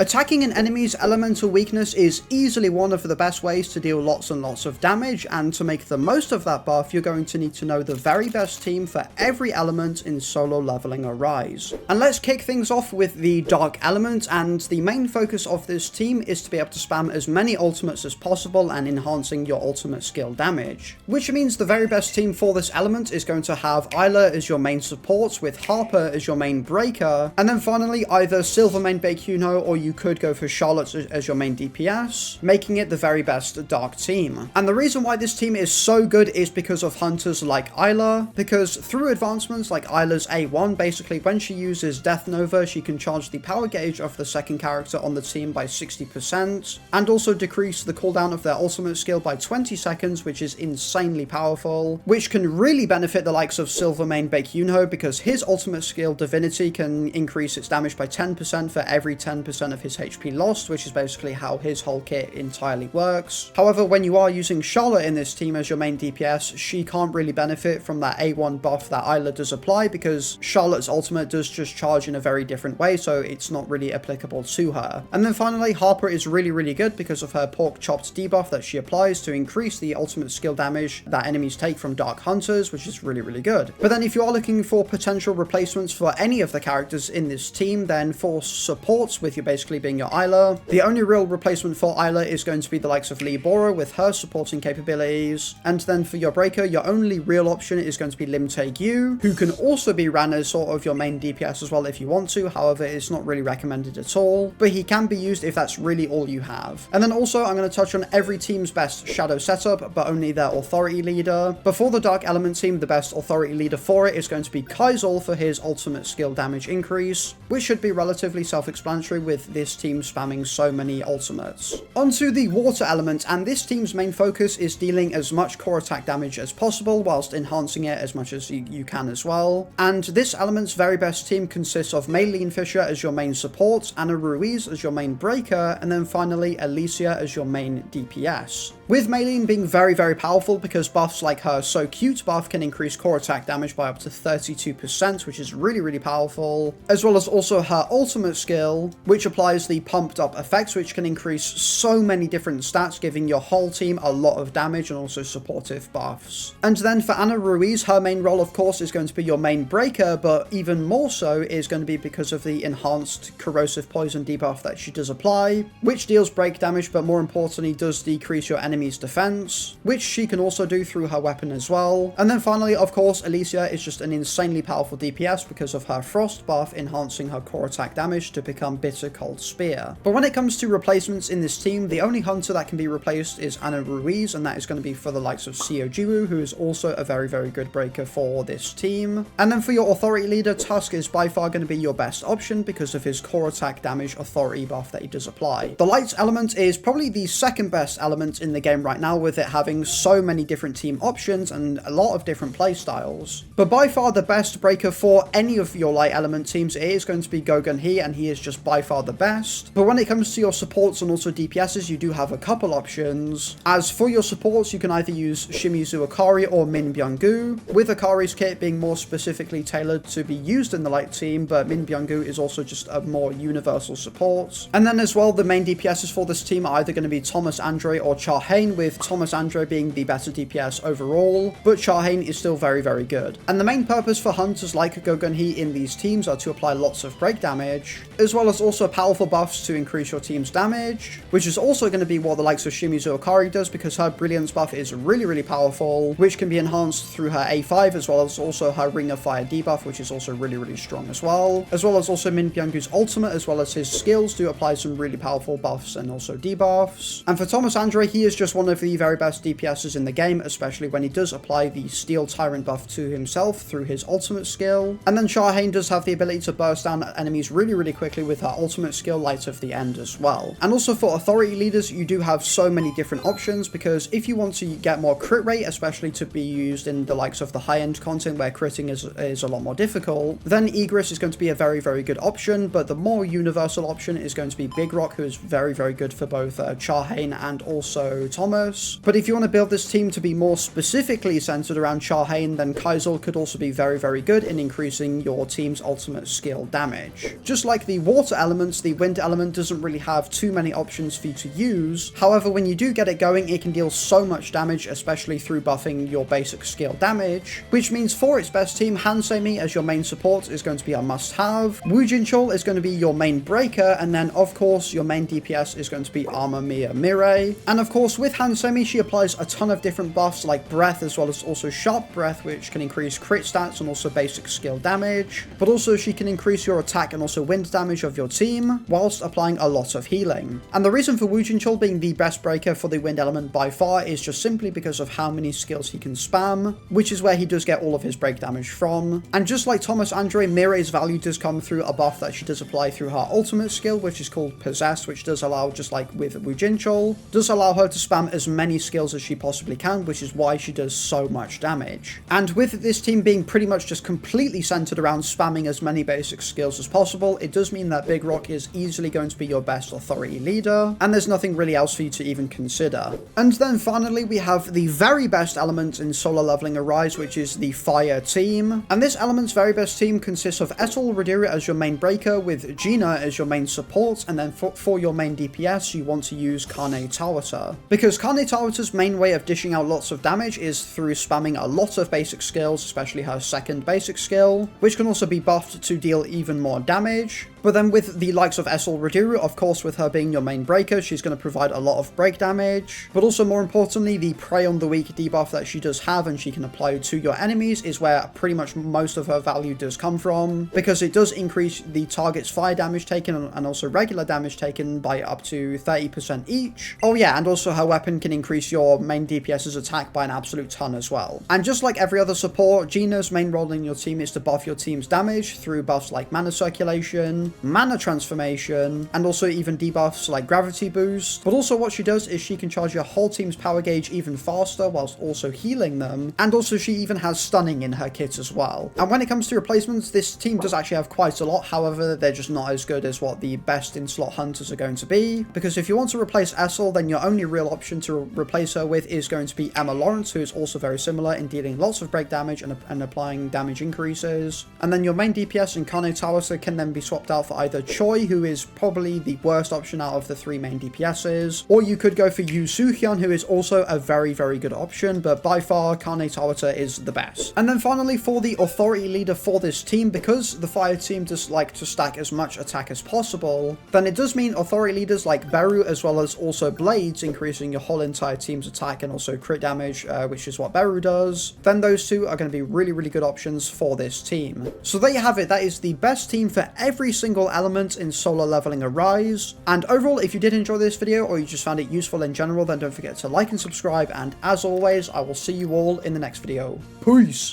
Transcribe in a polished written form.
Attacking an enemy's elemental weakness is easily one of the best ways to deal lots and lots of damage, and to make the most of that buff, you're going to need to know the very best team for every element in solo leveling Arise. And let's kick things off with the Dark Element, and the main focus of this team is to be able to spam as many ultimates as possible and enhancing your ultimate skill damage. Which means the very best team for this element is going to have Isla as your main support, with Harper as your main breaker, and then finally either Silver main Baekuno, or you could go for Charlotte as your main DPS, making it the very best Dark team. And the reason why this team is so good is because of hunters like Isla, because through advancements like Isla's A1, basically when she uses Death Nova, she can charge the power gauge of the second character on the team by 60%, and also decrease the cooldown of their ultimate skill by 20 seconds, which is insanely powerful, which can really benefit the likes of Silver main Baekuno, because his ultimate skill Divinity can increase its damage by 10% for every 10% of his HP lost, which is basically how his whole kit entirely works. However, when you are using Charlotte in this team as your main DPS, she can't really benefit from that A1 buff that Isla does apply, because Charlotte's ultimate does just charge in a very different way, so it's not really applicable to her. And then finally, Harper is really good because of her pork chopped debuff that she applies to increase the ultimate skill damage that enemies take from Dark Hunters, which is really good. But then if you are looking for potential replacements for any of the characters in this team, then for supports, with you basically being your Isla, the only real replacement for Isla is going to be the likes of Lee Bora with her supporting capabilities. And then for your breaker, your only real option is going to be Lim Tae-gyu, who can also be ran as sort of your main DPS as well if you want to. However, it's not really recommended at all, but he can be used if that's really all you have. And then also I'm going to touch on every team's best shadow setup, but only their authority leader. Before the Dark Element team, the best authority leader for it is going to be Kaizul for his ultimate skill damage increase, which should be relatively self-explanatory with this team spamming so many ultimates. Onto the Water Element, and this team's main focus is dealing as much core attack damage as possible whilst enhancing it as much as you can as well. And this element's very best team consists of Maylene Fisher as your main support, Ana Ruiz as your main breaker, and then finally Alicia as your main DPS. With Maylene being very powerful because buffs like her So Cute buff can increase core attack damage by up to 32%, which is really powerful, as well as also her ultimate skill, which applies the pumped up effects, which can increase so many different stats, giving your whole team a lot of damage and also supportive buffs. And then for Ana Ruiz, her main role of course is going to be your main breaker, but even more so is going to be because of the enhanced corrosive poison debuff that she does apply, which deals break damage, but more importantly does decrease your enemy's defense, which she can also do through her weapon as well. And then finally, of course, Alicia is just an insanely powerful DPS because of her frost buff enhancing her core attack damage to become Bitter Cold Spear. But when it comes to replacements in this team, the only hunter that can be replaced is Ana Ruiz, and that is going to be for the likes of Seo Jiwoo, who is also a very good breaker for this team. And then for your authority leader, Tusk is by far going to be your best option because of his core attack damage authority buff that he does apply. The Lights element is probably the second best element in the game right now, with it having so many different team options and a lot of different playstyles. But by far the best breaker for any of your light element teams, it is going to be Go Gun Hee, and he is just by far the best. But when it comes to your supports and also DPSs, you do have a couple options. As for your supports, you can either use Shimizu Akari or Min Byung-gu, with Akari's kit being more specifically tailored to be used in the light team, but Min Byung-gu is also just a more universal support. And then as well, the main DPSs for this team are either going to be Thomas Andre or Charhaen, with Thomas Andre being the better DPS overall, but Charhaen is still very good. And the main purpose for hunters like Go Gun Hee in these teams are to apply lots of break damage, as well as also powerful buffs to increase your team's damage, which is also going to be what the likes of Shimizu Akari does, because her Brilliance buff is really powerful, which can be enhanced through her A5, as well as also her Ring of Fire debuff, which is also really strong as well as also Min Byung-gu's ultimate, as well as his skills do apply some really powerful buffs and also debuffs. And for Thomas Andre, he is just one of the very best DPSs in the game, especially when he does apply the Steel Tyrant buff to himself through his ultimate skill. And then Charhaen does have the ability to burst down enemies really quickly with her ultimate skill, Light of the End, as well. And also for authority leaders, you do have so many different options, because if you want to get more crit rate, especially to be used in the likes of the high-end content where critting is a lot more difficult, then Igris is going to be a very good option. But the more universal option is going to be Big Rock, who is very good for both Charhaen and also Thomas. But if you want to build this team to be more specifically centered around Charhaen, then Kaizul could also be very good in increasing your team's ultimate skill damage. Just like the water elements, the the wind element doesn't really have too many options for you to use. However, when you do get it going, it can deal so much damage, especially through buffing your basic skill damage, which means for its best team, Hansemi as your main support is going to be a must-have. Woojinchol is going to be your main breaker, and then of course your main DPS is going to be Amamiya Mirei. And of course with Hansemi, she applies a ton of different buffs like breath, as well as also sharp breath, which can increase crit stats and also basic skill damage, but also she can increase your attack and also wind damage of your team whilst applying a lot of healing. And the reason for Woojinchol being the best breaker for the wind element by far is just simply because of how many skills he can spam, which is where he does get all of his break damage from. And just like Thomas Andre, Mirei's value does come through a buff that she does apply through her ultimate skill, which is called Possess, which does allow, just like with Woojinchol, does allow her to spam as many skills as she possibly can, which is why she does so much damage. And with this team being pretty much just completely centered around spamming as many basic skills as possible, it does mean that Big Rock is easily going to be your best authority leader, and there's nothing really else for you to even consider. And then finally we have the very best element in solo leveling Arise, which is the Fire team. And this element's very best team consists of Etel Radira as your main breaker, with Gina as your main support, and then for your main DPS you want to use Kane Tawata. Because Kane Tawata's main way of dishing out lots of damage is through spamming a lot of basic skills, especially her second basic skill, which can also be buffed to deal even more damage. But then with the likes of Etel Radira, of course with her being your main breaker, she's going to provide a lot of break damage. But also more importantly, the Prey on the Weak debuff that she does have and she can apply to your enemies is where pretty much most of her value does come from, because it does increase the target's fire damage taken and also regular damage taken by up to 30% each. Oh yeah, and also her weapon can increase your main DPS's attack by an absolute ton as well. And just like every other support, Gina's main role in your team is to buff your team's damage through buffs like mana circulation, mana transformation, and also even debuffs like gravity boost. But also what she does is she can charge your whole team's power gauge even faster whilst also healing them, and also she even has stunning in her kit as well. And when it comes to replacements, this team does actually have quite a lot. However, they're just not as good as what the best in slot hunters are going to be, because if you want to replace Etel, then your only real option to replace her with is going to be Emma Lawrence, who is also very similar in dealing lots of break damage and applying damage increases. And then your main DPS in Kane Tawata can then be swapped out for either Choi, who is probably the worst option out of the three main DPSs, or you could go for Yu Soo-hyun, who is also a very, very good option, but by far Kane Tawata is the best. And then finally for the authority leader for this team, because the Fire team does like to stack as much attack as possible, then it does mean authority leaders like Beru as well as also Blades, increasing your whole entire team's attack and also crit damage, which is what Beru does. Then those two are going to be really, really good options for this team. So there you have it. That is the best team for every single element in solo leveling Arise. And overall, if you did enjoy this video or you just found it useful in general, then don't forget to like and subscribe. And as always, I will see you all in the next video. Peace!